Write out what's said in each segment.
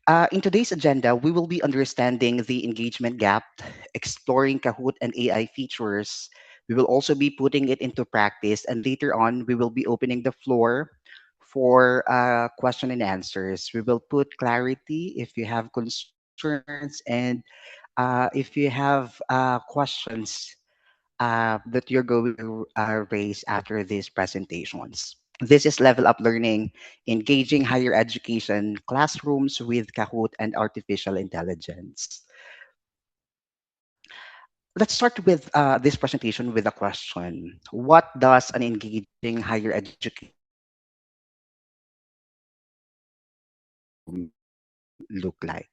In today's agenda, we will be understanding the engagement gap, exploring Kahoot and AI features. We will also be putting it into practice, and later on, we will be opening the floor for question and answers. We will put clarity if you have concerns and if you have questions that you're going to raise after these presentations. This is Level Up Learning, engaging higher education classrooms with Kahoot and artificial intelligence. Let's start with this presentation with a question. What does an engaging higher education classroom look like?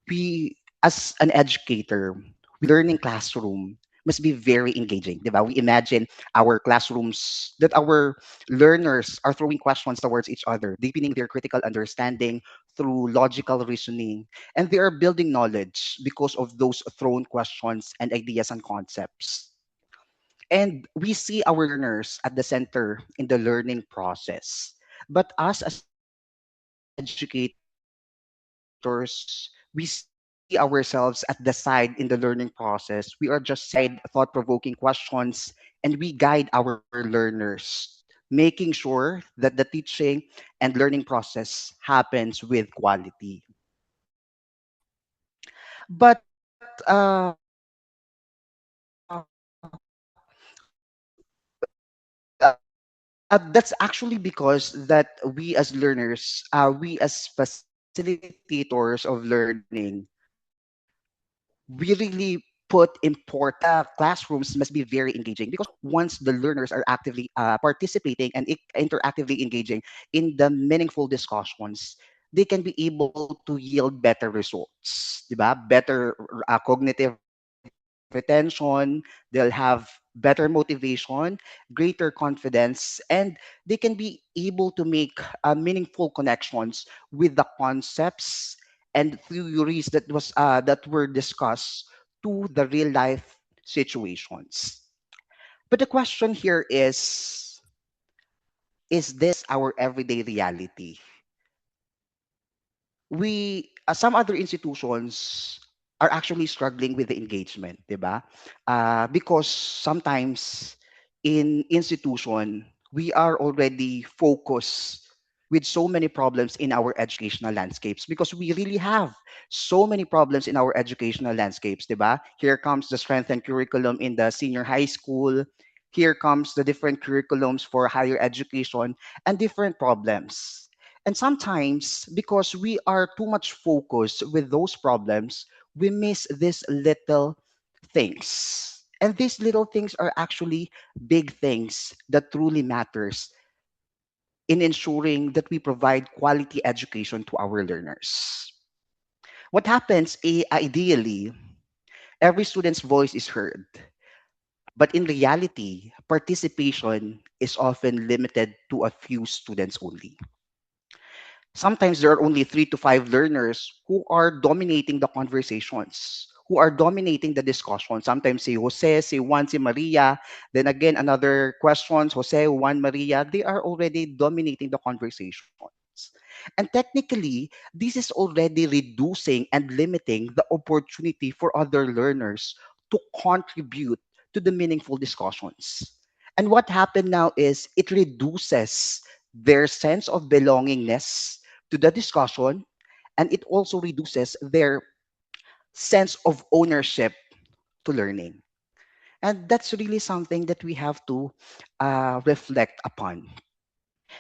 We, as an educator, we learning classroom must be very engaging, di ba? We imagine our classrooms that our learners are throwing questions towards each other, deepening their critical understanding through logical reasoning, and they are building knowledge because of those thrown questions and ideas and concepts. And we see our learners at the center in the learning process. But us as educators, we see ourselves at the side in the learning process. We are just sitting aside, thought-provoking questions, and we guide our learners, making sure that the teaching and learning process happens with quality. But that's actually because that we as learners, we as facilitators of learning, we really put important classrooms must be very engaging because once the learners are actively participating and interactively engaging in the meaningful discussions, they can be able to yield better results, di ba? Better cognitive retention, they'll have better motivation, greater confidence, and they can be able to make meaningful connections with the concepts and theories that were discussed to the real life situations. But the question here is this our everyday reality? We some other institutions are actually struggling with the engagement, 'di ba? Because sometimes in institution we are already focused with so many problems in our educational landscapes because we really have so many problems in our educational landscapes, 'di ba? Here comes the strengthened curriculum in the senior high school. Here comes the different curriculums for higher education and different problems. And sometimes, because we are too much focused with those problems, we miss these little things. And these little things are actually big things that truly matters in ensuring that we provide quality education to our learners. What happens ideally, every student's voice is heard. But in reality, participation is often limited to a few students only. Sometimes there are only 3 to 5 learners who are dominating the conversations, who are dominating the discussion. Sometimes say Jose, say Juan, say Maria. Then again, another questions, Jose, Juan, Maria. They are already dominating the conversations. And technically, this is already reducing and limiting the opportunity for other learners to contribute to the meaningful discussions. And what happened now is it reduces their sense of belongingness to the discussion, and it also reduces their sense of ownership to learning. And that's really something that we have to reflect upon.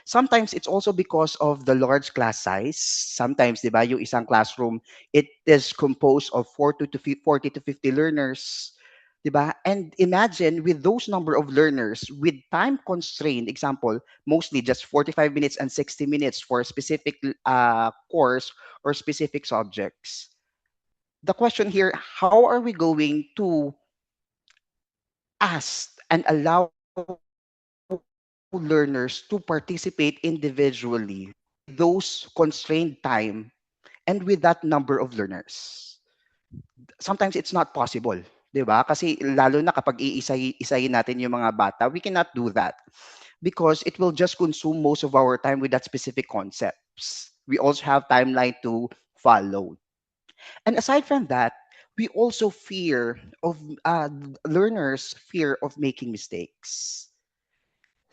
Sometimes it's also because of the large class size. Sometimes, di ba, yung isang classroom, it is composed of 40 to 50 learners. Di ba? And imagine with those number of learners, with time constraint, example, mostly just 45 minutes and 60 minutes for a specific course or specific subjects. The question here, how are we going to ask and allow learners to participate individually with those constrained time and with that number of learners? Sometimes it's not possible, 'di ba? Kasi lalo na kapag iisay-isayin natin yung mga bata, we cannot do that because it will just consume most of our time with that specific concepts. We also have timeline to follow. And aside from that, we also fear of learners fear of making mistakes.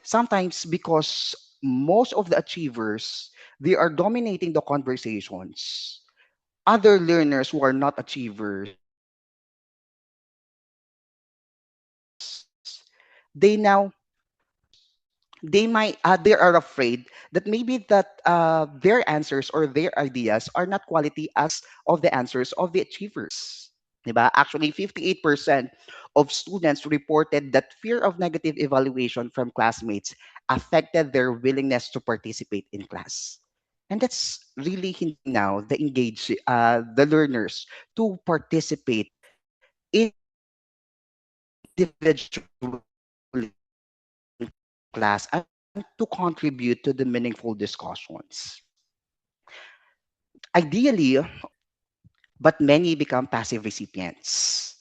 Sometimes because most of the achievers, they are dominating the conversations. Other learners who are not achievers, they now they are afraid that maybe that their answers or their ideas are not quality as of the answers of the achievers. Diba? Actually, 58% of students reported that fear of negative evaluation from classmates affected their willingness to participate in class. And that's really hindering now the learners to participate individually in class and to contribute to the meaningful discussions. Ideally, but many become passive recipients.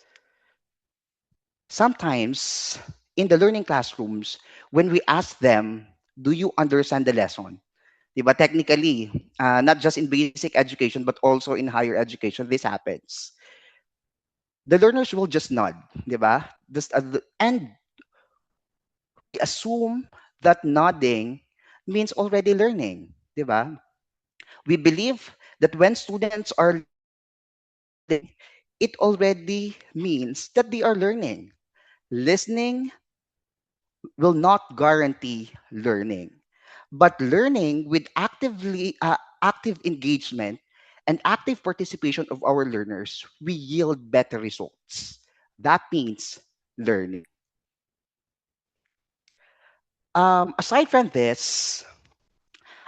Sometimes in the learning classrooms, when we ask them, do you understand the lesson? Diba? Technically, not just in basic education, but also in higher education, this happens. The learners will just nod, diba? And we assume that nodding means already learning, diba? We believe that when students are listening, it already means that they are learning. Listening will not guarantee learning, but learning with active engagement and active participation of our learners, we yield better results. That means learning. Aside from this,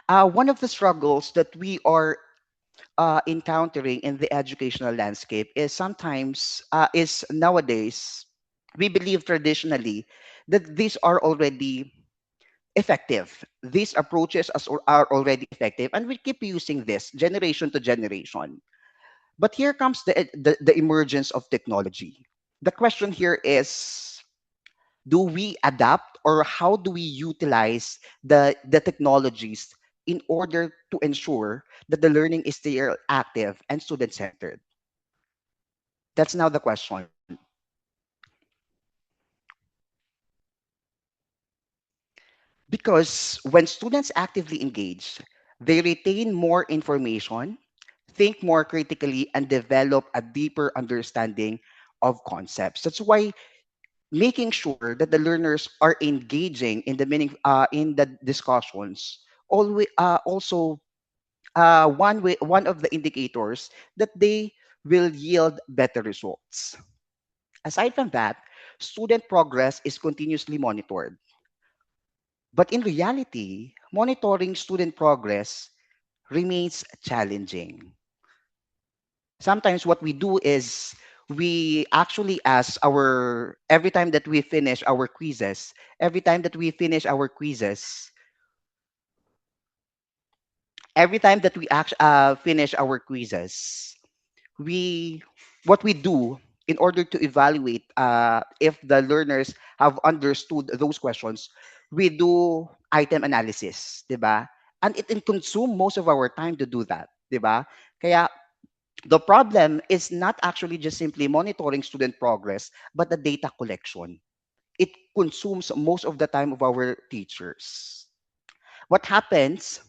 one of the struggles that we are encountering in the educational landscape is sometimes is nowadays we believe traditionally that these are already effective. These approaches are already effective, and we keep using this generation to generation. But here comes the emergence of technology. The question here is, do we adapt or how do we utilize the technologies in order to ensure that the learning is still active and student-centered? That's now the question. Because when students actively engage, they retain more information, think more critically, and develop a deeper understanding of concepts. That's why making sure that the learners are engaging in in the discussions always also one of the indicators that they will yield better results. Aside from that, student progress is continuously monitored. But in reality, monitoring student progress remains challenging. Sometimes what we do is we actually ask our every time that we finish our quizzes, every time that we finish our quizzes, every time that we finish our quizzes, we what we do in order to evaluate if the learners have understood those questions, we do item analysis, 'di ba? And it consume most of our time to do that, 'di ba? Kaya the problem is not actually just simply monitoring student progress, but the data collection. It consumes most of the time of our teachers. What happens,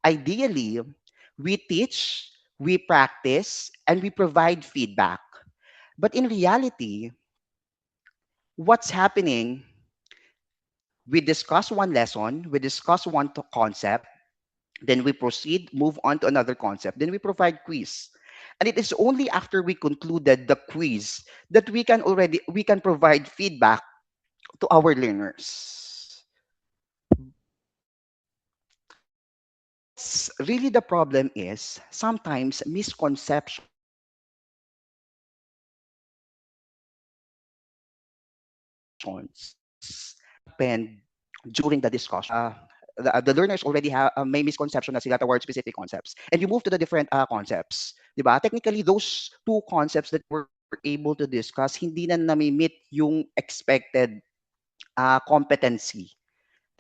ideally, we teach, we practice, and we provide feedback. But in reality, what's happening, we discuss one lesson, we discuss one concept, then we proceed, move on to another concept, then we provide quiz. And it is only after we concluded the quiz that we can provide feedback to our learners. What's really the problem is sometimes misconceptions happen during the discussion. The learners already have may misconception na sila towards specific concepts. And you move to the different concepts. Diba? Technically, those two concepts that we're able to discuss, hindi na nami-meet yung expected competency.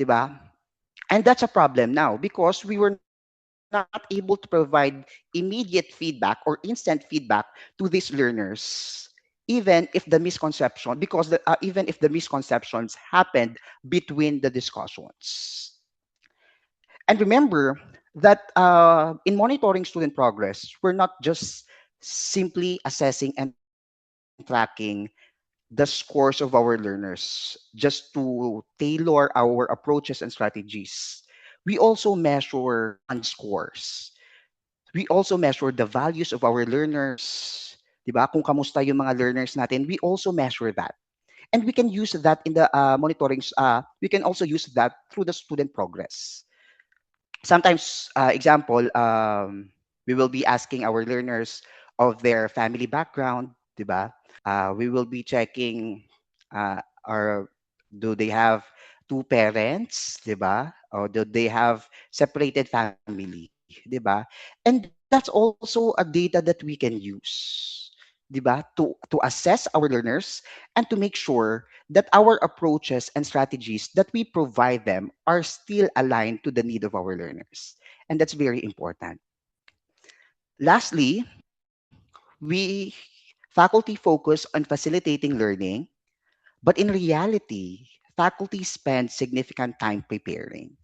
Diba? And that's a problem now because we were not able to provide immediate feedback or instant feedback to these learners, even if the misconception, because even if the misconceptions happened between the discussions. And remember that in monitoring student progress, we're not just simply assessing and tracking the scores of our learners just to tailor our approaches and strategies. We also measure beyond scores. We also measure the values of our learners. Diba? Kung kamusta yung mga learners natin, we also measure that. And we can use that in the monitorings. We can also use that through the student progress. Sometimes, example, we will be asking our learners of their family background, diba? We will be checking, or do they have two parents, diba? Or do they have separated family, diba? And that's also a data that we can use, diba? To assess our learners and to make sure that our approaches and strategies that we provide them are still aligned to the need of our learners. And that's very important. Lastly, we faculty focus on facilitating learning, but in reality, faculty spend significant time preparing.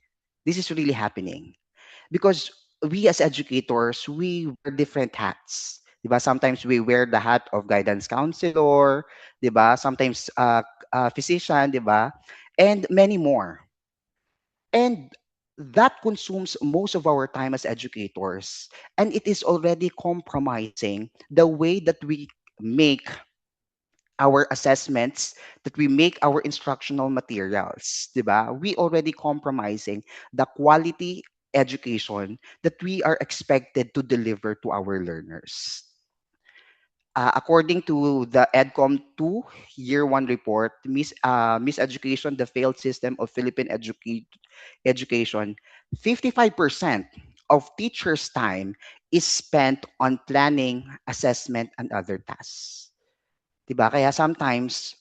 This is really happening because we as educators, we wear different hats. Diba? Sometimes we wear the hat of guidance counselor, diba? Sometimes physician, diba? And many more. And that consumes most of our time as educators. And it is already compromising the way that we make our assessments, that we make our instructional materials, diba? We already compromising the quality education that we are expected to deliver to our learners. According to the EDCOM 2 Year 1 report, Miseducation, the failed system of Philippine education, 55% of teachers' time is spent on planning, assessment, and other tasks. Diba? Kaya sometimes,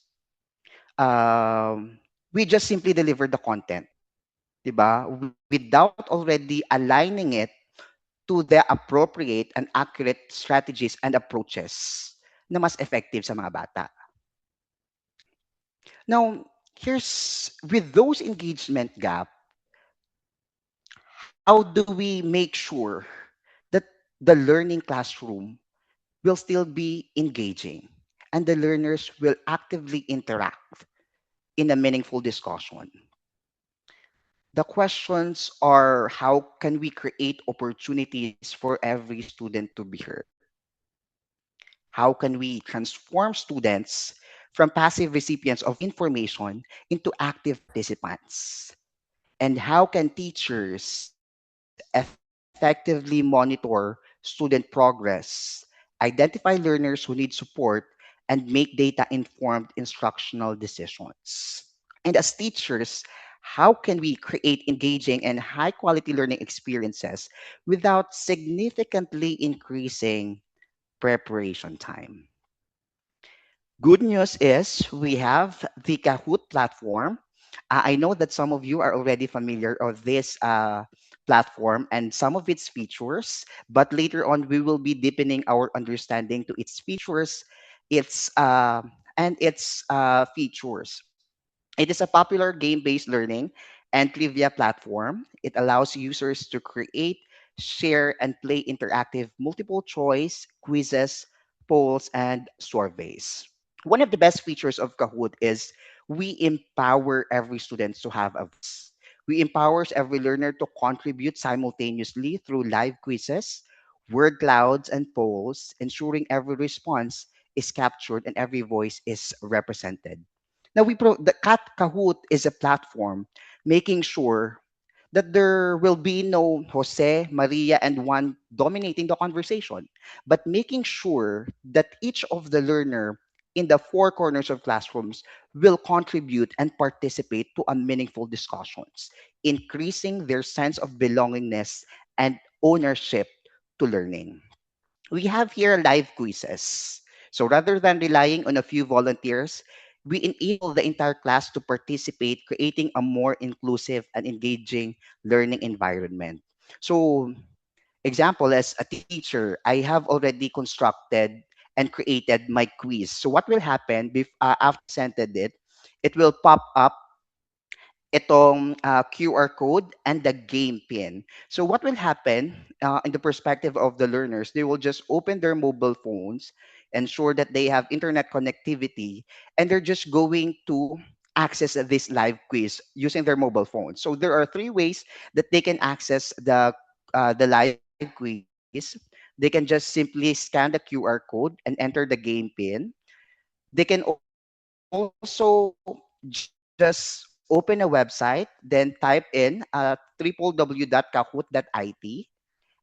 um, we just simply deliver the content, 'di ba? Without already aligning it to the appropriate and accurate strategies and approaches na mas effective sa mga bata. Now, here's with those engagement gap, how do we make sure that the learning classroom will still be engaging and the learners will actively interact in a meaningful discussion? The questions are, how can we create opportunities for every student to be heard? How can we transform students from passive recipients of information into active participants? And how can teachers effectively monitor student progress, identify learners who need support, and make data informed instructional decisions? And as teachers, how can we create engaging and high quality learning experiences without significantly increasing preparation time? Good news is we have the Kahoot platform. I know that some of you are already familiar of this platform and some of its features, but later on we will be deepening our understanding to its features, its features. It is a popular game-based learning and trivia platform. It allows users to create, share, and play interactive multiple choice quizzes, polls, and surveys. One of the best features of Kahoot is we empower every student to have a voice. We empower every learner to contribute simultaneously through live quizzes, word clouds, and polls, ensuring every response is captured and every voice is represented. Now, the Kahoot is a platform making sure that there will be no Jose, Maria, and Juan dominating the conversation, but making sure that each of the learner in the four corners of classrooms will contribute and participate to a meaningful discussions, increasing their sense of belongingness and ownership to learning. We have here live quizzes. So rather than relying on a few volunteers, we enable the entire class to participate, creating a more inclusive and engaging learning environment. So Example, as a teacher, I have already constructed and created my quiz. So what will happen after I presented it, it will pop up itong QR code and the game pin. So what will happen in the perspective of the learners, they will just open their mobile phones, ensure that they have internet connectivity, and they're just going to access this live quiz using their mobile phone. So there are three ways that they can access the live quiz. They can just simply scan the QR code and enter the game pin. They can also just open a website, then type in www.kahoot.it.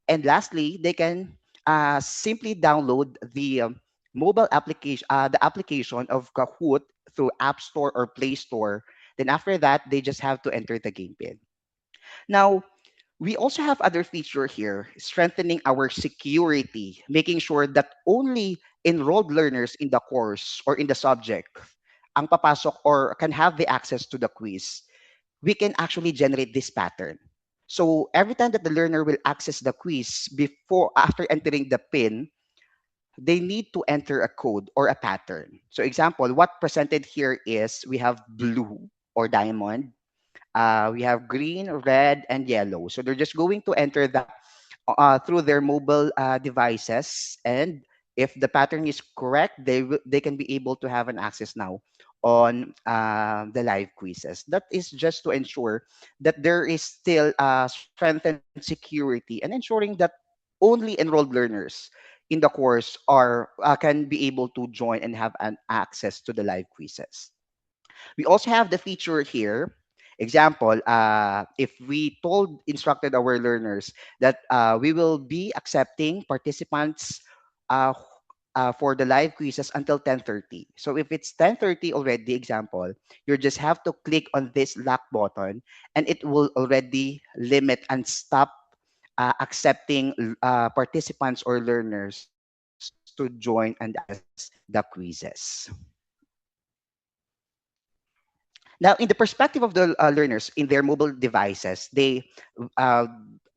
And lastly, they can simply download the application of Kahoot through App Store or Play Store. Then after that, they just have to enter the game pin. Now, we also have other feature here, strengthening our security, making sure that only enrolled learners in the course or in the subject ang papasok or can have the access to the quiz. We can actually generate this pattern. So every time that the learner will access the quiz after entering the pin, they need to enter a code or a pattern. So example, what presented here is we have blue or diamond, we have green, red, and yellow. So they're just going to enter that through their mobile devices, and if the pattern is correct, they can be able to have an access now on the live quizzes. That is just to ensure that there is still strengthened security and ensuring that only enrolled learners in the course are can be able to join and have an access to the live quizzes. We also have the feature here. Example, if we instructed our learners that we will be accepting participants uh, for the live quizzes until 10:30. So if it's 10:30 already, example, you just have to click on this lock button and it will already limit and stop accepting participants or learners to join and access the quizzes. Now, in the perspective of the learners in their mobile devices, uh,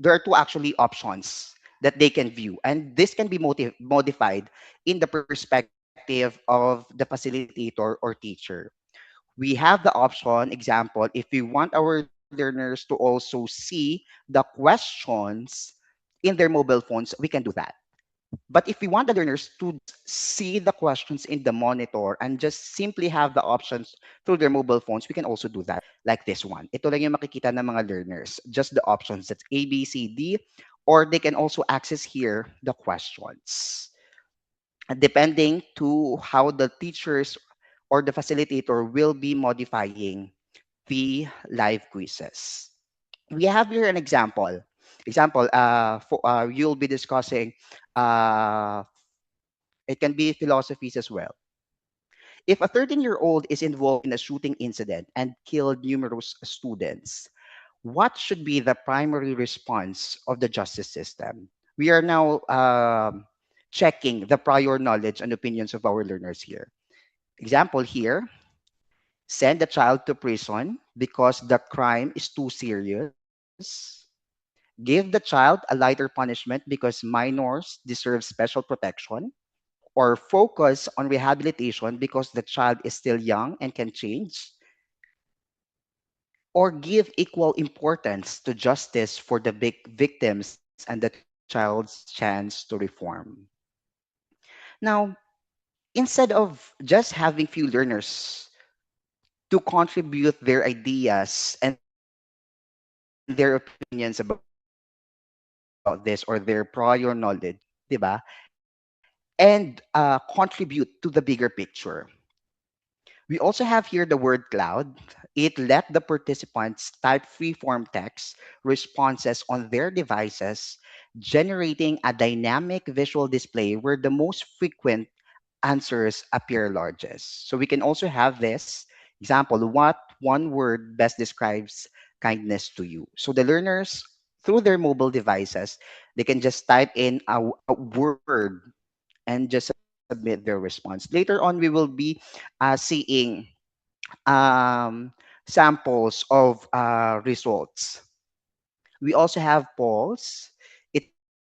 there are two actually options that they can view, and this can be modified in the perspective of the facilitator or teacher. We have the option, example, if we want our learners to also see the questions in their mobile phones, we can do that. But if we want the learners to see the questions in the monitor and just simply have the options through their mobile phones, we can also do that like this one. Ito lang yung makikita ng mga learners, just the options. That's A, B, C, D, or they can also access here the questions. And depending to how the teachers or the facilitator will be modifying the live quizzes. We have here an example. You'll be discussing uh, it can be philosophies as well. If a 13-year-old is involved in a shooting incident and killed numerous students, what should be the primary response of the justice system? We are now checking the prior knowledge and opinions of our learners here. Example here, send the child to prison because the crime is too serious. Give the child a lighter punishment because minors deserve special protection, or focus on rehabilitation because the child is still young and can change, or give equal importance to justice for the big victims and the child's chance to reform. Now, instead of just having few learners to contribute their ideas and their opinions about this or their prior knowledge, diba? And contribute to the bigger picture. We also have here the word cloud. It let the participants type free-form text responses on their devices, generating a dynamic visual display where the most frequent answers appear largest. So we can also have this example, what one word best describes kindness to you. So the learners, through their mobile devices, they can just type in a word and just submit their response. Later on, we will be seeing samples of results. We also have polls. It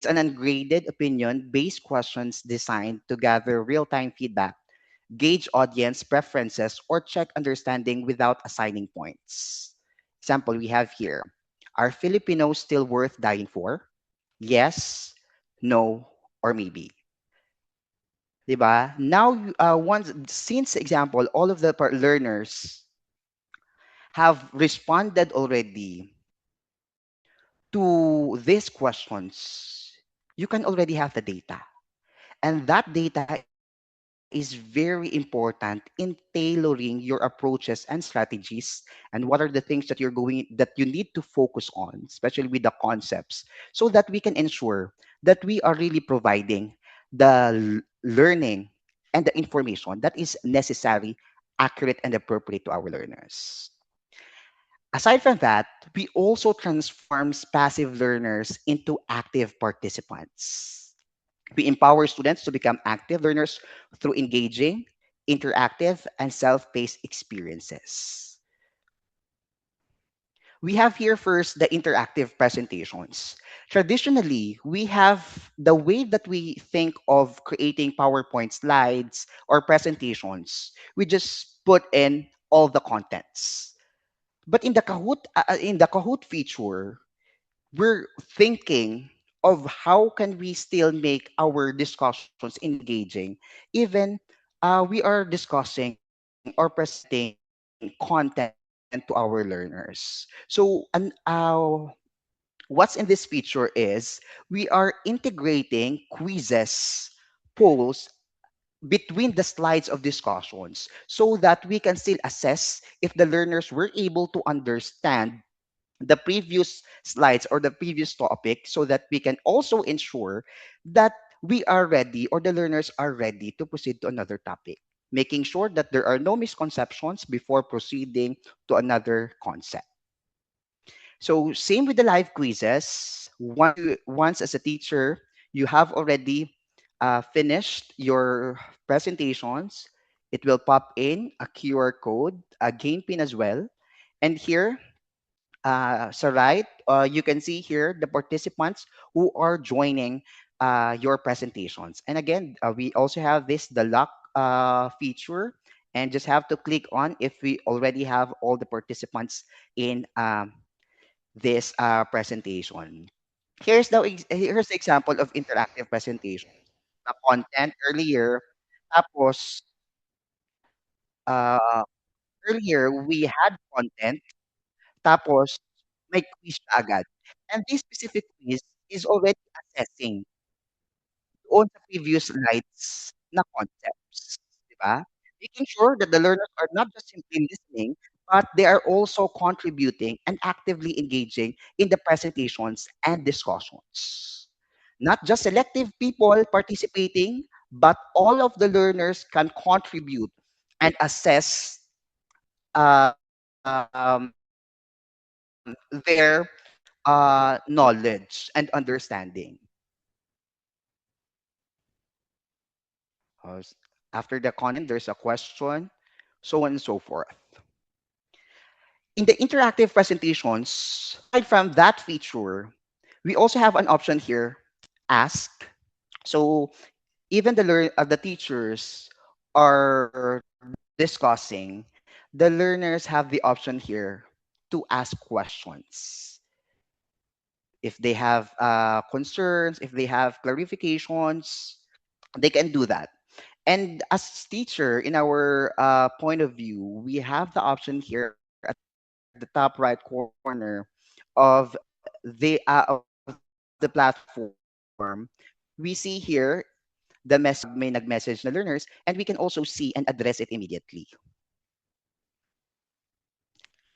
an ungraded opinion-based questions designed to gather real-time feedback, gauge audience preferences, or check understanding without assigning points. Example we have here. Are Filipinos still worth dying for? Yes, no, or maybe. Diba? Now, once since example, all of the learners have responded already to these questions, you can already have the data. And that data is very important in tailoring your approaches and strategies, and what are the things that you need to focus on, especially with the concepts, so that we can ensure that we are really providing the learning and the information that is necessary, accurate, and appropriate to our learners. Aside from that, we also transforms passive learners into active participants. We empower students to become active learners through engaging, interactive, and self-paced experiences. We have here first the interactive presentations. Traditionally, we have the way that we think of creating PowerPoint slides or presentations. We just put in all the contents. But in the Kahoot feature, we're thinking of how can we still make our discussions engaging, even we are discussing or presenting content to our learners. So, what's in this feature is we are integrating quizzes, polls between the slides of discussions so that we can still assess if the learners were able to understand the previous slides or the previous topic, so that we can also ensure that we are ready or the learners are ready to proceed to another topic, making sure that there are no misconceptions before proceeding to another concept. So same with the live quizzes. Once as a teacher, you have already finished your presentations, it will pop in a QR code, a game pin as well. And here, so right, you can see here the participants who are joining your presentations. And again, we also have the lock feature, and just have to click on if we already have all the participants in this presentation. Here's the example of interactive presentation. The content earlier, tapos uh, earlier we had content, tapos may quiz siya agad. And this specific quiz is already assessing on the previous slides na concepts, di ba? Making sure that the learners are not just simply listening, but they are also contributing and actively engaging in the presentations and discussions. Not just selective people participating, but all of the learners can contribute and assess their knowledge and understanding. After the content, there's a question, so on and so forth. In the interactive presentations, aside from that feature, we also have an option here, ask. So even the teachers are discussing, the learners have the option here to ask questions. If they have concerns, if they have clarifications, they can do that. And as teacher, in our point of view, we have the option here at the top right corner of of the platform. We see here the message may nag-message na learners, and we can also see and address it immediately.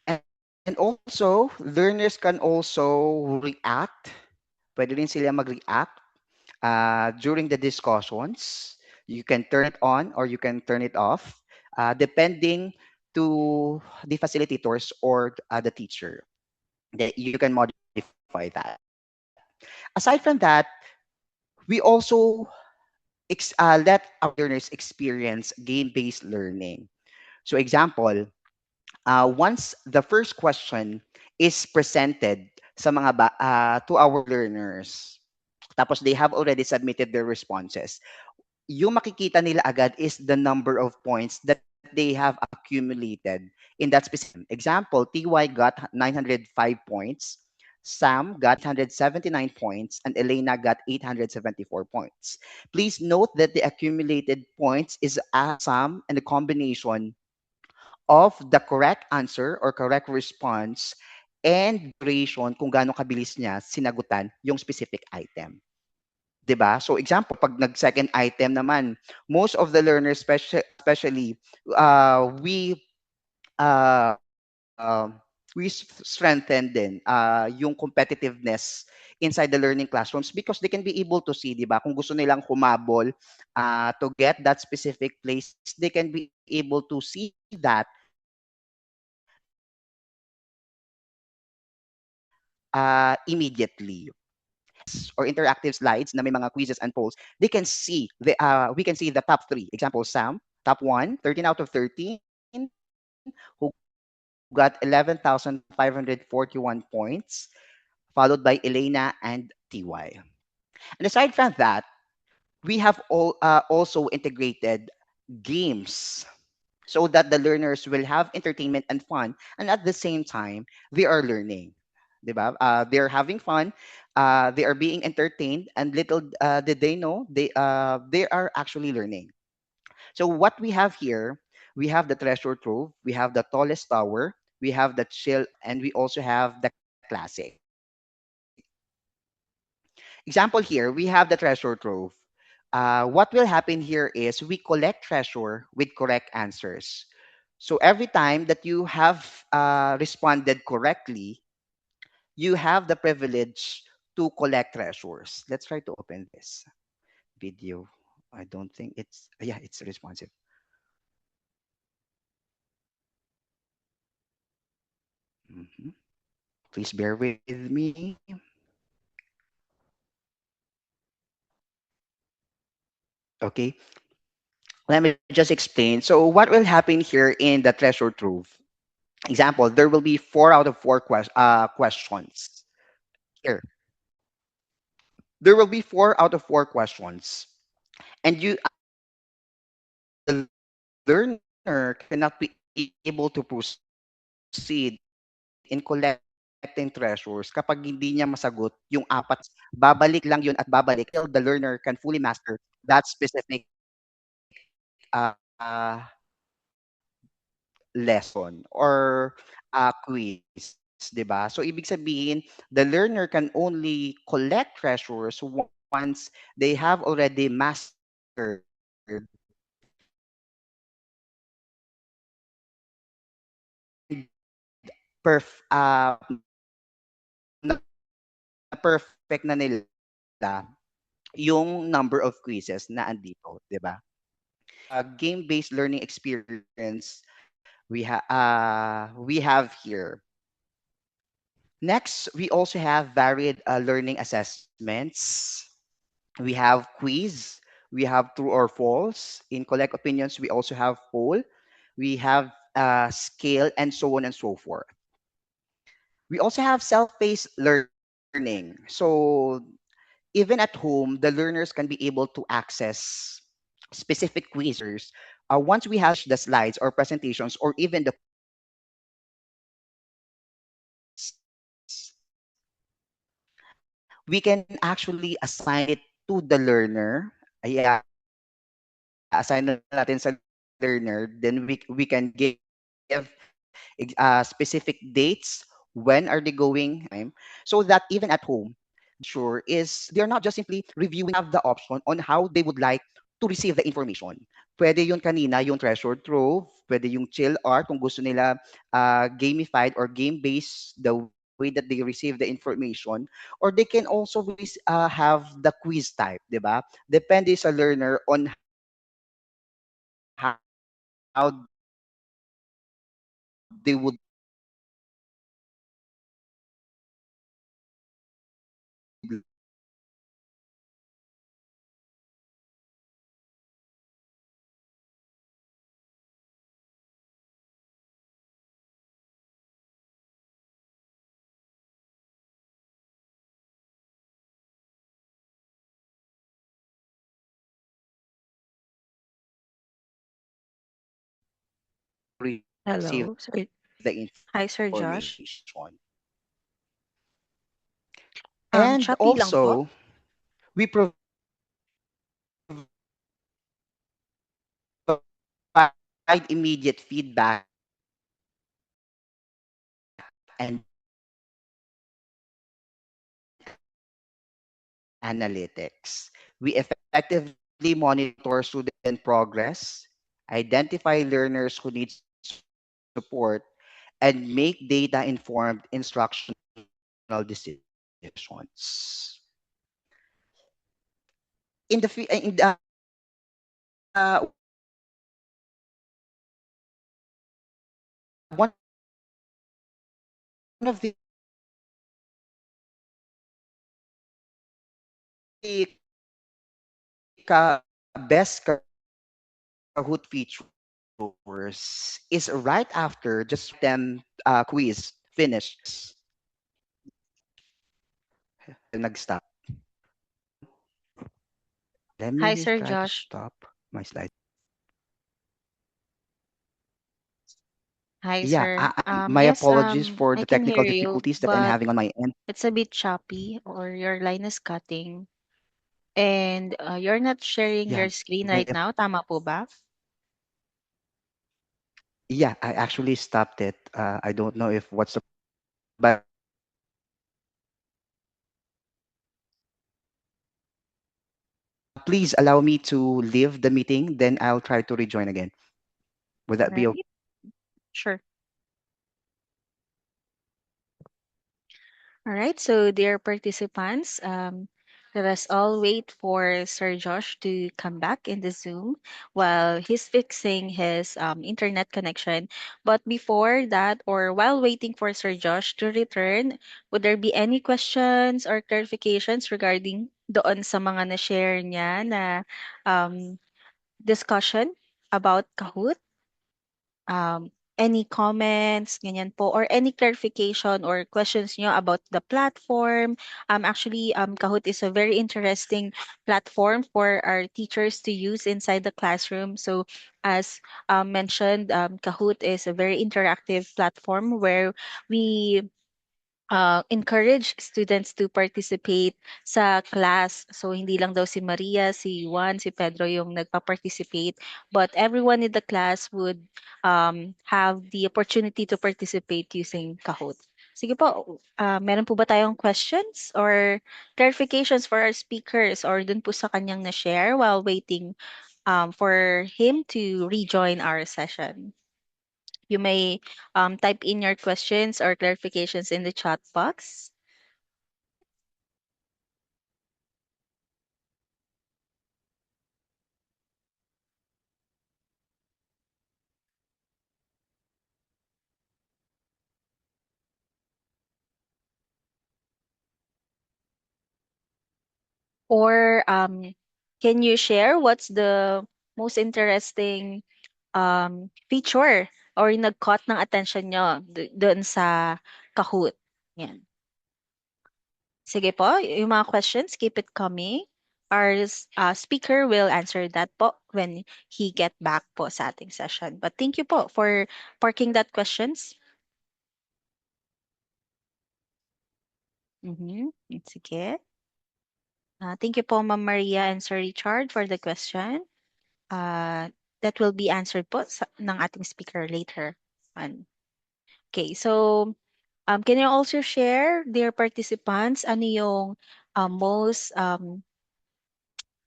And also, learners can also react. Pwede rin sila mag-react during the discussions. You can turn it on or you can turn it off, depending to the facilitators or the teacher. That you can modify that. Aside from that, we also let our learners experience game-based learning. So example, once the first question is presented to our learners, tapos they have already submitted their responses. Yung makikita nila agad is the number of points that they have accumulated in that specific. Example, TY got 905 points, Sam got 879 points, and Elena got 874 points. Please note that the accumulated points is a sum and a combination of the correct answer or correct response and duration kung gaano kabilis niya sinagutan yung specific item. 'Di ba? So example, pag nag-second item naman, most of the learners, especially, we uh, uh, strengthen din yung competitiveness inside the learning classrooms because they can be able to see, 'di ba? Kung gusto nilang humabol to get that specific place, they can be able to see that immediately. Or interactive slides na may mga quizzes and polls, they can see we can see the top three. Example, Sam, top one, 13 out of 13, who got 11,541 points, followed by Elena and TY. And aside from that, we have also integrated games so that the learners will have entertainment and fun, and at the same time they are learning, diba? They're having fun, they are being entertained, and little did they know they are actually learning. So what we have here, we have the treasure trove, we have the tallest tower, we have the chill, and we also have the classic. Example here, we have the treasure trove. What will happen here is we collect treasure with correct answers. So every time that you have responded correctly, you have the privilege to collect treasures. Let's try to open this video. I don't think it's, yeah, it's responsive. Mhm. Please bear with me. Okay, let me just explain. So what will happen here in the treasure trove? Example, there will be 4 out of 4 questions here. There will be 4 out of 4 questions, and you, the learner, cannot be able to proceed in collecting treasures kapag hindi niya masagot yung apat. Babalik lang yun at babalik till the learner can fully master that specific uh, uh, lesson or quiz, 'di ba? So ibig sabihin, the learner can only collect treasures once they have already mastered perf na perfect na nila yung number of quizzes na andito, 'di ba? Game-based learning experience we have here. Next, we also have varied learning assessments. We have quiz, we have true or false. In collect opinions, we also have poll, we have scale, and so on and so forth. We also have self-paced learning. So even at home, the learners can be able to access specific quizzers. Once we have the slides or presentations or even the we can actually assign it to the learner. Yeah, assign na natin sa learner. Then we can give specific dates, when are they going, so that even at home, sure is they're not just simply reviewing, have the option on how they would like to receive the information. Pwede yun kanina, yung treasure trove, pwede yung chill art kung gusto nila gamified or game-based the way that they receive the information, or they can also have the quiz type, di ba? Depende sa learner on how they would receive Hello. the Sorry. Hi, Sir information. Josh. And Choppy lang also, po. we provide immediate feedback and analytics. We effectively monitor student progress, identify learners who need support, and make data informed instructional decisions. One of best Kahoot features is right after just written quiz finish. Nag-stop. Hi, Let Sir me try Josh. to stop my slide. Hi, sir. My Yes, apologies for I the can hear technical you, difficulties that I'm but having on my end. it's a bit choppy or your line is cutting. And you're not sharing your Yeah, screen right my now. Tama po ba? yeah, I actually stopped it. I don't know if what's the problem, but please allow me to leave the meeting, then I'll try to rejoin again. Would All that be right. okay? Sure. All right, so dear participants, let us all wait for Sir Josh to come back in the Zoom while he's fixing his internet connection. But before that, or while waiting for Sir Josh to return, would there be any questions or clarifications regarding doon sa mga na-share niya na um, discussion about Kahoot? Any comments, ganyan po, or any clarification or questions nyo about the platform. Actually, Kahoot is a very interesting platform for our teachers to use inside the classroom. So, as mentioned, Kahoot is a very interactive platform where we encourage students to participate sa class. So, hindi lang daw si Maria, si Juan, si Pedro yung nagpa-participate, but everyone in the class would have the opportunity to participate using Kahoot. Sige po, meron po ba tayong questions or clarifications for our speakers or dun po sa kanyang na-share while waiting for him to rejoin our session? You may type in your questions or clarifications in the chat box. Or can you share what's the most interesting feature or yung nag-caught ng attention nyo doon sa Kahoot? Yan. Sige po, yung mga questions, keep it coming. Our speaker will answer that po when he get back po sa ating session. But thank you po for parking that questions. Mm-hmm. Sige. Thank you po, Ma'am Maria and Sir Richard, for the question. Uh, that will be answered po ng ating speaker later on. Okay, so can you also share, dear participants, ano yung most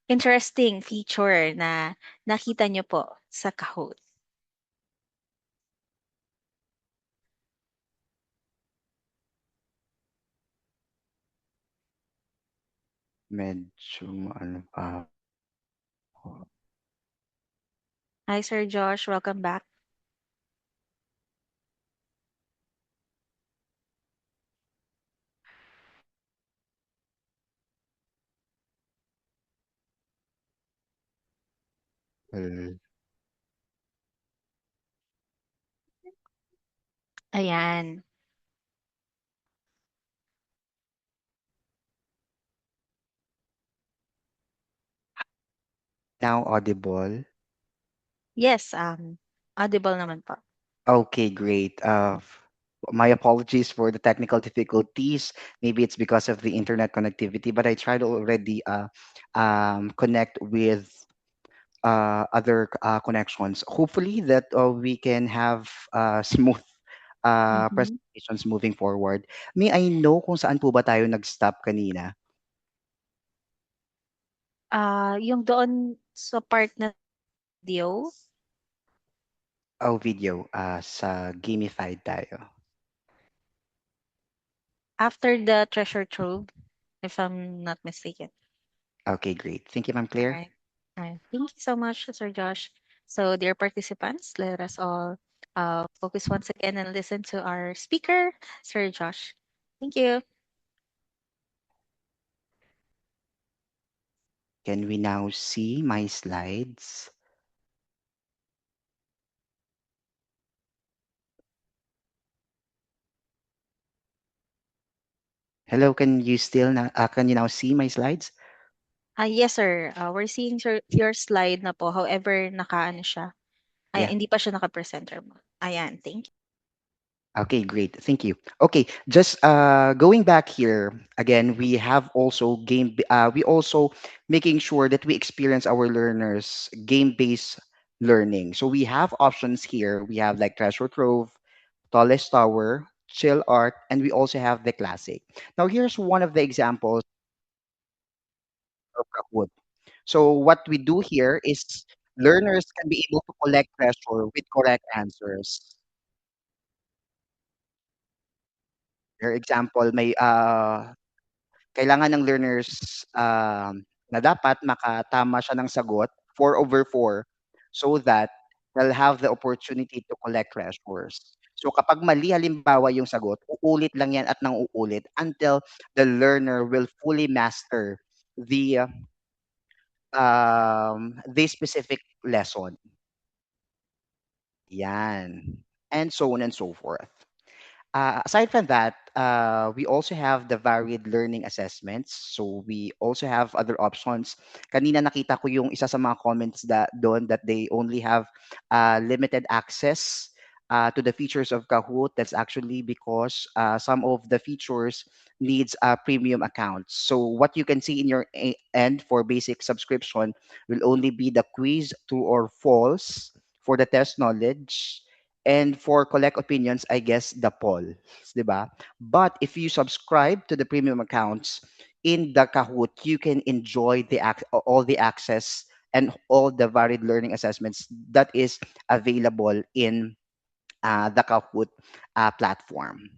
interesting feature na nakita nyo po sa Kahoot? Medyo ano pa ako. Hi, Sir Josh. Welcome back. Well, Ayan. now audible. Yes, audible naman po. Okay, great. My apologies for the technical difficulties. Maybe it's because of the internet connectivity, but I tried to already connect with other connections. Hopefully that we can have smooth Mhm. presentations moving forward. May I know kung saan po ba tayo nag-stop kanina? Yung doon sa part na video, Oh, video. Sa gamified tayo. after the treasure trove, if I'm not mistaken. Okay, great. Thank you, Ma'am All Claire. right. All right. Thank you so much, Sir Josh. So, dear participants, let us all focus once again and listen to our speaker, Sir Josh. Thank you. Can we now see my slides? Hello, can you now see my slides? Yes, sir. We're seeing your slide na po. However, naka-ano siya. Ay, Yeah. hindi pa siya naka-presenter mo. Ayan, thank you. Okay, great. Thank you. Okay, just going back here again, we have also we also making sure that we experience our learners game-based learning. So we have options here. We have like Treasure Trove, Tallest Tower, Chill Art, and we also have the Classic. Now here's one of the examples of Kahoot. So what we do here is learners can be able to collect treasure with correct answers. For example, may kailangan ng learners na dapat makatama siya ng sagot 4/4 so that they'll have the opportunity to collect treasures. So kapag mali halimbawa yung sagot, uulit lang yan at nang uulit until the learner will fully master the specific lesson. Yan. And so on and so forth. Aside from that, we also have the varied learning assessments. So we also have other options. Kanina nakita ko yung isa sa mga comments doon that they only have limited access to the features of Kahoot. That's actually because some of the features needs premium accounts. So what you can see in your end for basic subscription will only be the quiz, true or false, for the test knowledge, and for collect opinions, I guess the polls, 'di ba? But if you subscribe to the premium accounts in the Kahoot, you can enjoy all the access and all the varied learning assessments that is available in the Kahoot platform.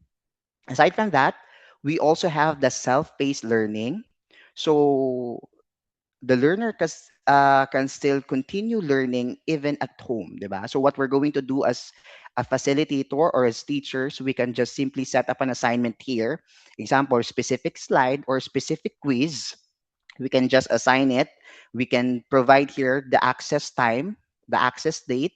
Aside from that, we also have the self-paced learning. So the learner can still continue learning even at home, diba? So what we're going to do as a facilitator or as teachers, we can just simply set up an assignment here. Example, specific slide or specific quiz. We can just assign it. We can provide here the access time, the access date,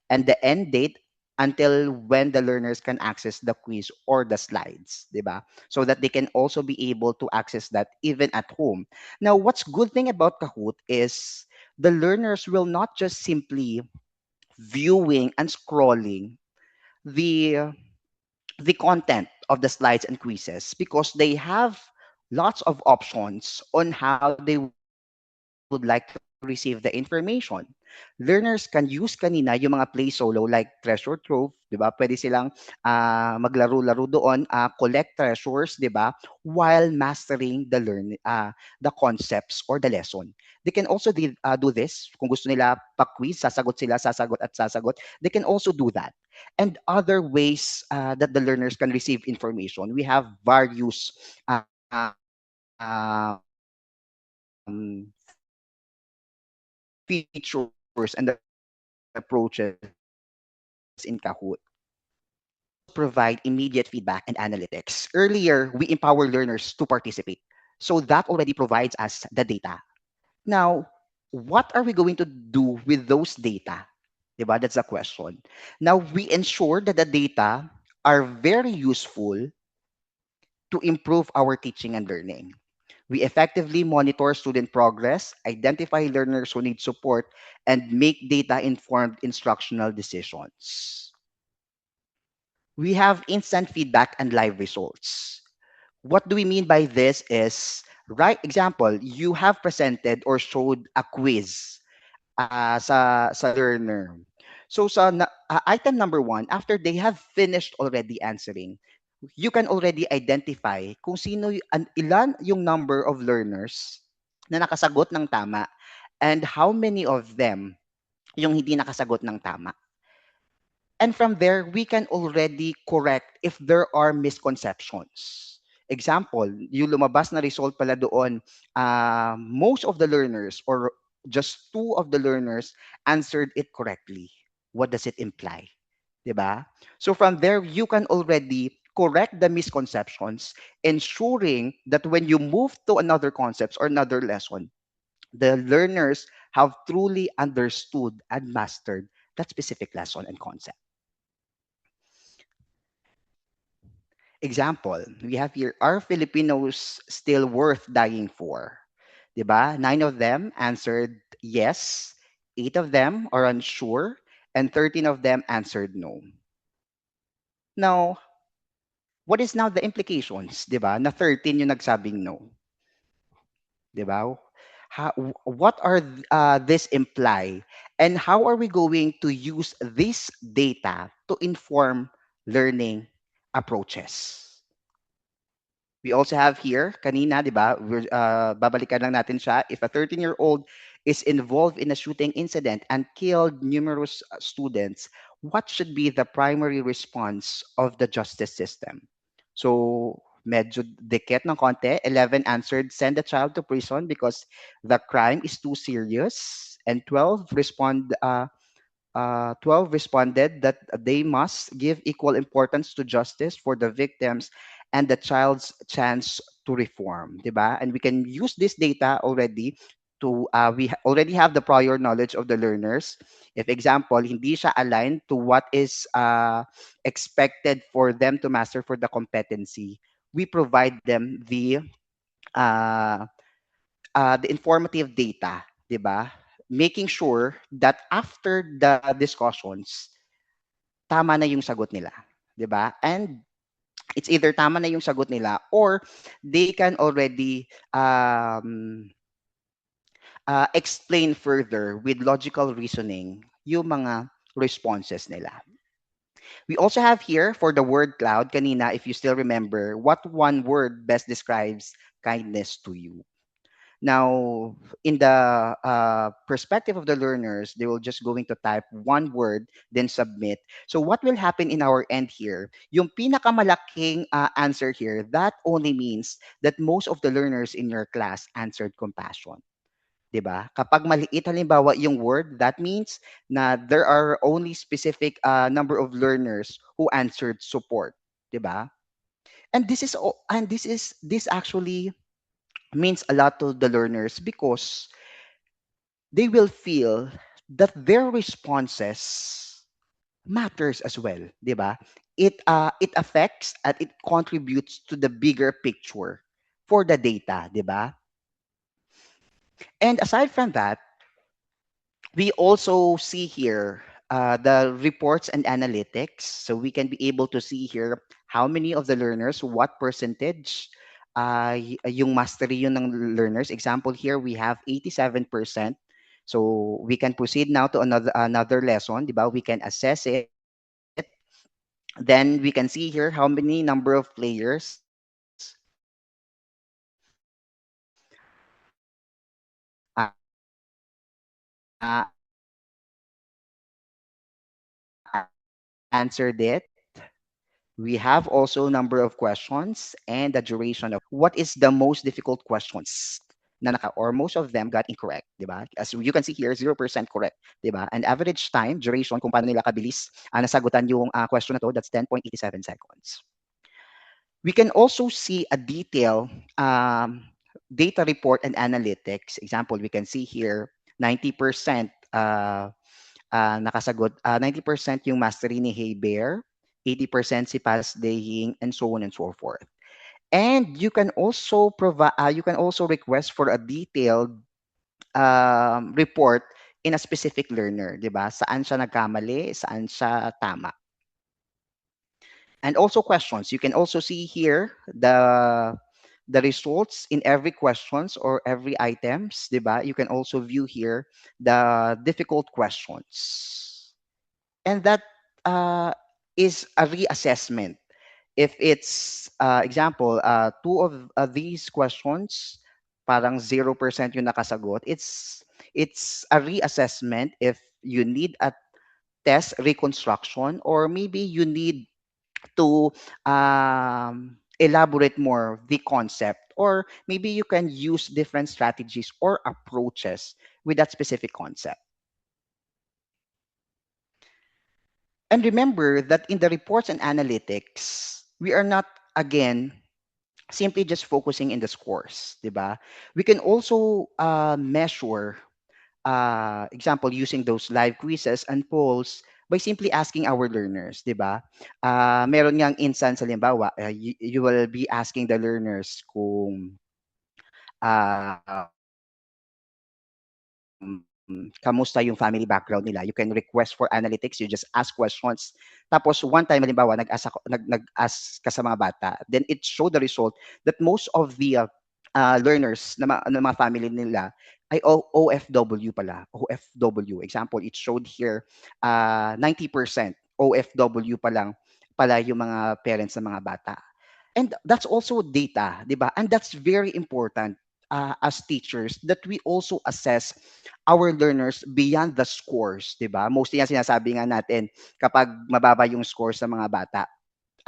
and the end date until when the learners can access the quiz or the slides, diba? So that they can also be able to access that even at home. Now, what's good thing about Kahoot is the learners will not just simply viewing and scrolling the the content of the slides and quizzes because they have lots of options on how they would like to receive the information. Learners can use kanina yung mga play solo like Treasure Trove, 'di ba? Pwede silang maglaro-laro doon, collect treasures, 'di ba? While mastering the concepts or the lesson. They can also do this kung gusto nila pa-quiz, sasagot sila, sasagot at sasagot. They can also do that and other ways that the learners can receive information. We have various features and approaches in Kahoot. We also provide immediate feedback and analytics. Earlier, we empower learners to participate. So that already provides us the data. Now, what are we going to do with those data? Diba? That's the question. Now, we ensure that the data are very useful to improve our teaching and learning. We effectively monitor student progress, identify learners who need support, and make data informed instructional decisions. We have instant feedback and live results. What do we mean by this is, right example, you have presented or showed a quiz sa learner. So item number one, after they have finished already answering, you can already identify kung ilan yung number of learners na nakasagot ng tama and how many of them yung hindi nakasagot ng tama. And from there, we can already correct if there are misconceptions. Example, yung lumabas na result pala doon, most of the learners or just two of the learners answered it correctly. What does it imply? 'Di ba? So from there, you can already correct the misconceptions, ensuring that when you move to another concepts or another lesson, the learners have truly understood and mastered that specific lesson and concept. Example, we have here, are Filipinos still worth dying for? 'Di ba? 9 of them answered yes, 8 of them are unsure, and 13 of them answered no. Now, what is now the implications, 'di ba? Na 13 yung nagsabing no, 'di ba? What are this imply, and how are we going to use this data to inform learning approaches? We also have here, kanina, di ba, babalikan lang natin siya. If a 13-year-old is involved in a shooting incident and killed numerous students, what should be the primary response of the justice system? So, medyo dikit ng konti. 11 answered, send the child to prison because the crime is too serious. And 12 responded that they must give equal importance to justice for the victims and the child's chance to reform, 'di ba? And we can use this data already to already have the prior knowledge of the learners. If example, hindi siya aligned to what is expected for them to master for the competency, we provide them uh, the informative data, 'di ba? Making sure that after the discussions, tama na yung sagot nila, 'di ba? And it's either tama na yung sagot nila or they can already explain further with logical reasoning yung mga responses nila. We also have here for the word cloud, kanina, if you still remember, what one word best describes kindness to you? Now, in the perspective of the learners, they will just going to type one word, then submit. So what will happen in our end here? Yung pinakamalaking answer here, that only means that most of the learners in your class answered compassion. 'Di ba? Kapag maliit halimbawa yung word, that means na there are only specific number of learners who answered support, 'di ba? And this actually means a lot to the learners because they will feel that their responses matters as well, 'di ba? It affects and it contributes to the bigger picture for the data, 'di ba? And aside from that, we also see here the reports and analytics. So we can be able to see here how many of the learners, what percentage yung mastery yun ng learners. Example here, we have 87%. So we can proceed now to another lesson, di ba? We can assess it. Then we can see here how many number of players answered it. We have also number of questions and the duration of what is the most difficult questions or most of them got incorrect, di ba? As you can see here, 0% correct, di ba? And average time, duration, kung paano nila kabilis nasagutan yung question na to, that's 10.87 seconds. We can also see a detailed data report and analytics. Example, we can see here 90% nakasagot, 90% yung mastery ni Hey Bear, 80% si Paz Dehing, and so on and so forth. And you can also request for a detailed report in a specific learner, di ba? Saan siya nagkamali, saan siya tama. And also questions. You can also see here the results in every questions or every items, 'di ba? You can also view here the difficult questions. And that uh, is a reassessment. If it's example, two of these questions parang 0% yung nakasagot, it's a reassessment if you need a test reconstruction, or maybe you need to elaborate more the concept, or maybe you can use different strategies or approaches with that specific concept. And remember that in the reports and analytics, we are not, again, simply just focusing in the scores, 'di ba? We can also measure, example, using those live quizzes and polls by simply asking our learners, 'di ba? Meron ngang instance, halimbawa, you will be asking the learners kung kamusta yung family background nila. You can request for analytics, you just ask questions. Tapos one time, halimbawa, nag-ask ka sa mga bata, then it showed the result that most of the learners na mga family nila ay OFW pala. OFW. Example, it showed here 90% OFW pa lang pala yung mga parents ng mga bata. And that's also data, di ba? And that's very important as teachers, that we also assess our learners beyond the scores, di ba? Mostly yan sinasabi nga natin kapag mababa yung scores ng mga bata,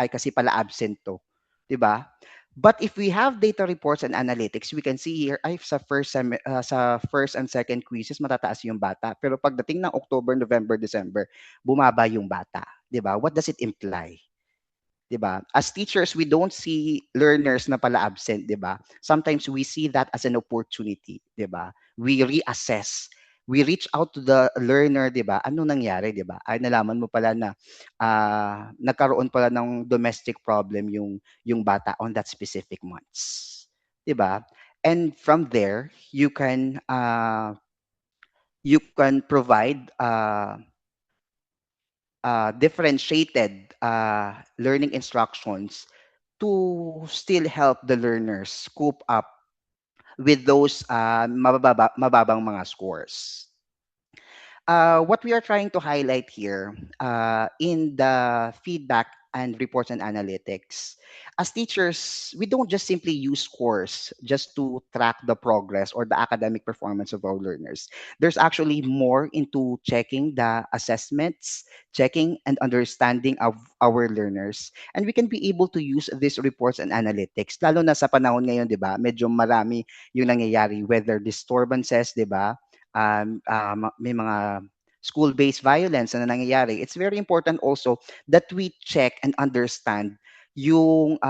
ay kasi pala absent to, di ba? But if we have data reports and analytics, we can see here ay sa first and second quizzes matataas yung bata. Pero pagdating ng October, November, December, bumaba yung bata, 'di ba? What does it imply? 'Di ba? As teachers, we don't see learners na pala absent, 'di ba? Sometimes we see that as an opportunity, 'di ba? We reassess. We reach out to the learner, 'di ba? Ano nangyari, 'di ba? Ay nalaman mo pala na nagkaroon pala ng domestic problem yung bata on that specific months. 'Di ba? And from there, you can provide differentiated learning instructions to still help the learners cope up with those mababang mga scores. What we are trying to highlight here in the feedback and reports and analytics, as teachers, we don't just simply use scores just to track the progress or the academic performance of our learners. There's actually more into checking the assessments, checking and understanding of our learners. And we can be able to use these reports and analytics, lalo na sa panahon ngayon, di ba? Medyo marami yung nangyayari, weather disturbances, di ba? May mga school-based violence na nangyayari, it's very important also that we check and understand yung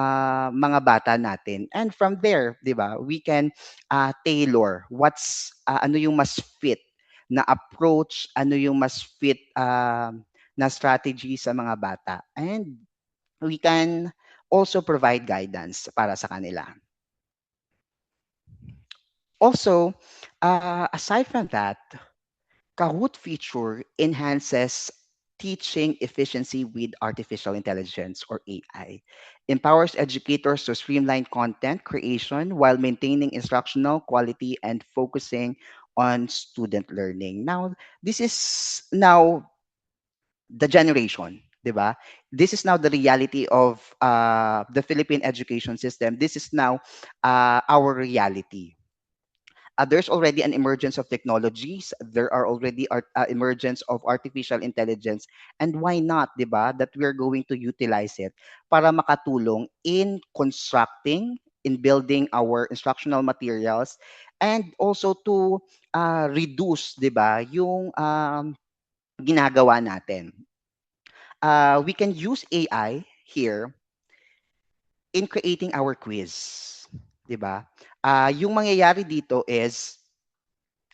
mga bata natin. And from there, 'di ba, we can tailor ano yung mas fit na approach, ano yung mas fit na strategy sa mga bata. And we can also provide guidance para sa kanila. Also, aside from that, Kahoot feature enhances teaching efficiency with artificial intelligence or AI, empowers educators to streamline content creation while maintaining instructional quality and focusing on student learning. Now, this is now the generation, 'di ba? This is now the reality of the Philippine education system. This is now our reality. There's already an emergence of technologies. There are already emergence of artificial intelligence. And why not, di ba, that we're going to utilize it para makatulong in constructing, in building our instructional materials, and also to reduce, di ba, yung ginagawa natin. We can use AI here in creating our quiz. Di ba? Yung mangyayari dito is,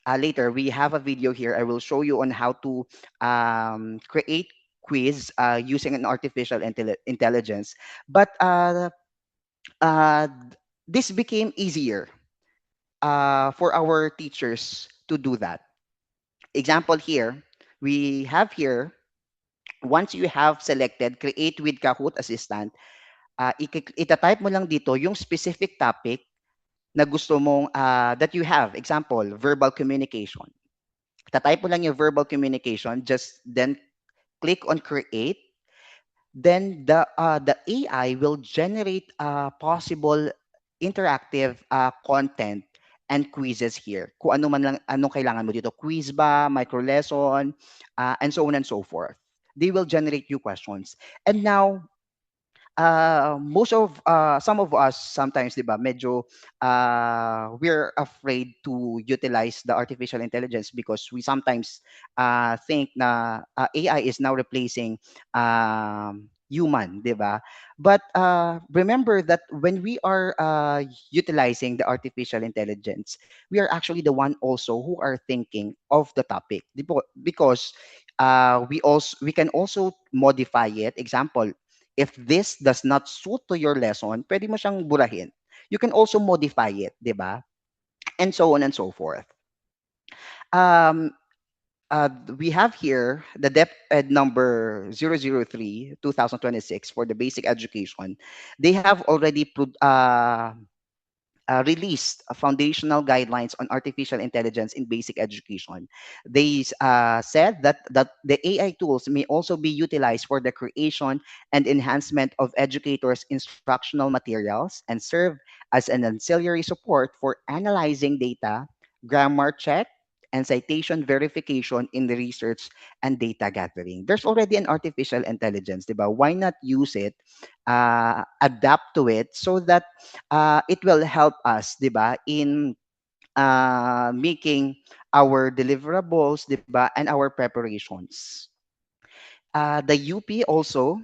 later we have a video here. I will show you on how to create quiz using an artificial intelligence. But uh, this became easier for our teachers to do that. Example here, we have here Once you have selected create with Kahoot Assistant, itatype mo lang dito yung specific topic na gusto mong that you have. Example, verbal communication. Tatype mo lang yung verbal communication, just then click on create. Then the AI will generate possible interactive content and quizzes here. Kung ano man lang, anong kailangan mo dito. Quiz ba, micro lesson, and so on and so forth. They will generate you questions. And now, most of some of us sometimes 'di ba medyo we're afraid to utilize the artificial intelligence because we sometimes think na AI is now replacing human 'di ba, but remember that when we are utilizing the artificial intelligence, we are actually the one also who are thinking of the topic. Because we can also modify it. Example, if this does not suit to your lesson, pwede mo siyang burahin. You can also modify it, di ba? And so on and so forth. Um, we have here the DepEd number 003 2026 for the basic education. They have already released foundational guidelines on artificial intelligence in basic education. They said that the AI tools may also be utilized for the creation and enhancement of educators' instructional materials and serve as an ancillary support for analyzing data, grammar check, and citation verification in the research and data gathering. There's already an artificial intelligence, diba? Why not use it, adapt to it so that it will help us, 'di ba, in making our deliverables, 'di ba, and our preparations. The UP also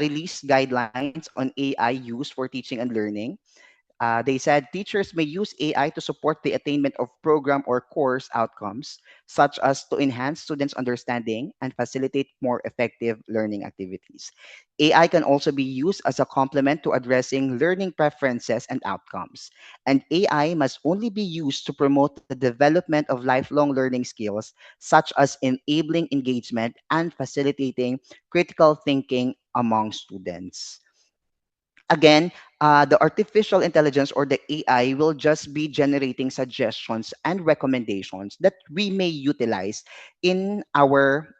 released guidelines on AI use for teaching and learning. They said teachers may use AI to support the attainment of program or course outcomes, such as to enhance students' understanding and facilitate more effective learning activities. AI can also be used as a complement to addressing learning preferences and outcomes. And AI must only be used to promote the development of lifelong learning skills, such as enabling engagement and facilitating critical thinking among students. Again, the artificial intelligence or the AI will just be generating suggestions and recommendations that we may utilize in our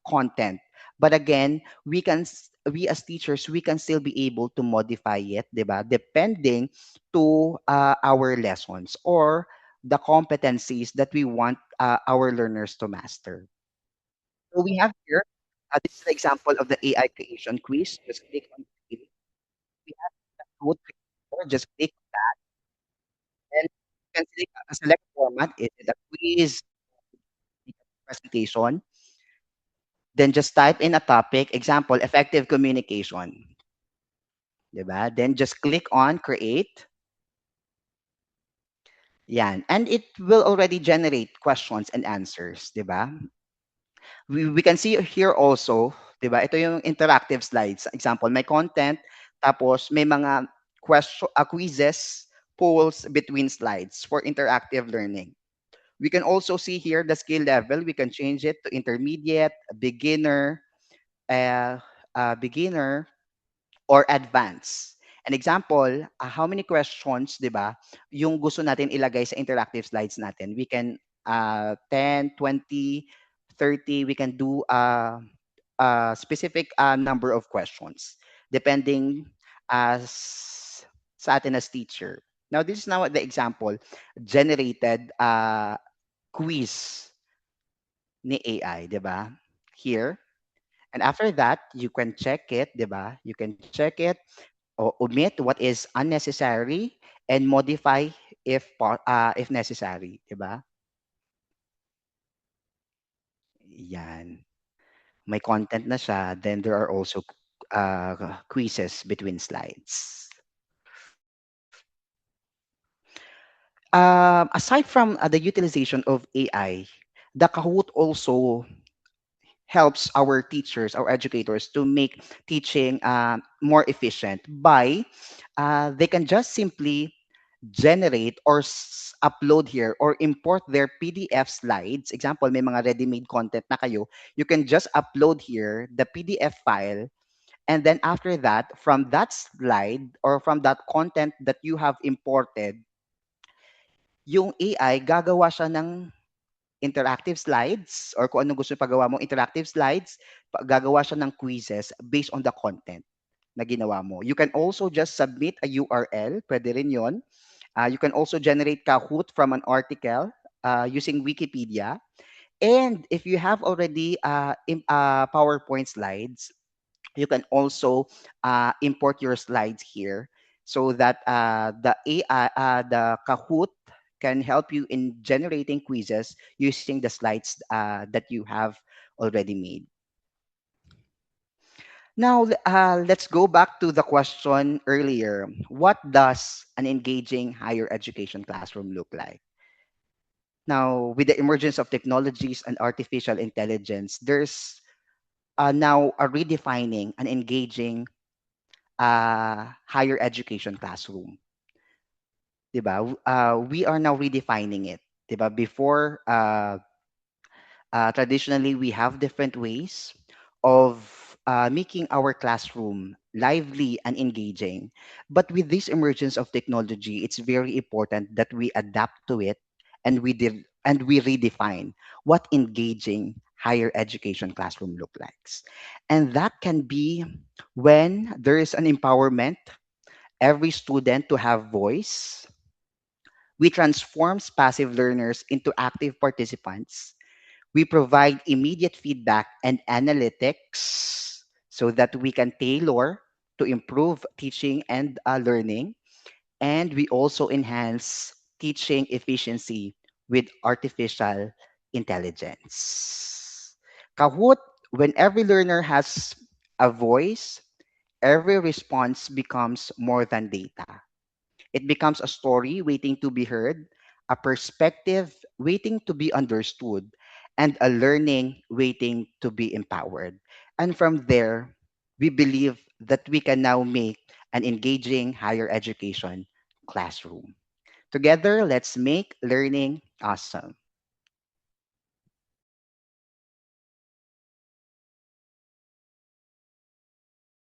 content. But again, we as teachers, we can still be able to modify it, 'di ba? Depending to our lessons or the competencies that we want our learners to master. So we have here, this is the example of the AI creation quiz. Just click on it. We have code creator, just click and you can select format. Is it a quiz, presentation? Then just type in a topic, example, effective communication. 'Di ba? Then just click on create. Yan. And it will already generate questions and answers. 'Di ba? We can see here also, 'di ba? Ito yung interactive slides. Example, may content, tapos may mga quizzes, polls between slides for interactive learning. We can also see here the skill level. We can change it to intermediate, uh, beginner, or advanced. An example, how many questions, 'di ba, yung gusto natin ilagay sa interactive slides natin. We can 10, 20, 30, we can do a specific number of questions depending as sa atin as teacher. Now, this is now the example generated quiz ni AI, 'di ba? Here. And after that, you can check it, 'di ba? You can check it, o omit what is unnecessary and modify if necessary, 'di ba? Yan. May content na siya, then there are also quizzes between slides. Aside from the utilization of AI, the Kahoot also helps our teachers, our educators to make teaching more efficient by they can just simply generate or upload here or import their PDF slides. Example, may mga ready-made content na kayo. You can just upload here the PDF file. And then after that, from that slide or from that content that you have imported, yung AI gagawa siya ng interactive slides or kung anong gusto pagawa mo, interactive slides, gagawa siya ng quizzes based on the content na ginawa mo. You can also just submit a URL, pwede rin yun. You can also generate Kahoot from an article using Wikipedia. And if you have already PowerPoint slides, you can also import your slides here so that the Kahoot can help you in generating quizzes using the slides that you have already made. Now, let's go back to the question earlier. What does an engaging higher education classroom look like? Now, with the emergence of technologies and artificial intelligence, there's now a redefining an engaging higher education classroom. 'Di ba? We are now redefining it. 'Di ba? Before, traditionally, we have different ways of making our classroom lively and engaging. But with this emergence of technology, it's very important that we adapt to it and we redefine what engaging higher education classroom look likes. And that can be when there is an empowerment, every student to have voice. We transform passive learners into active participants. We provide immediate feedback and analytics so that we can tailor to improve teaching and learning. And we also enhance teaching efficiency with artificial intelligence. Kahoot, when every learner has a voice, every response becomes more than data. It becomes a story waiting to be heard, a perspective waiting to be understood, and a learning waiting to be empowered. And from there, we believe that we can now make an engaging higher education classroom. Together, let's make learning awesome.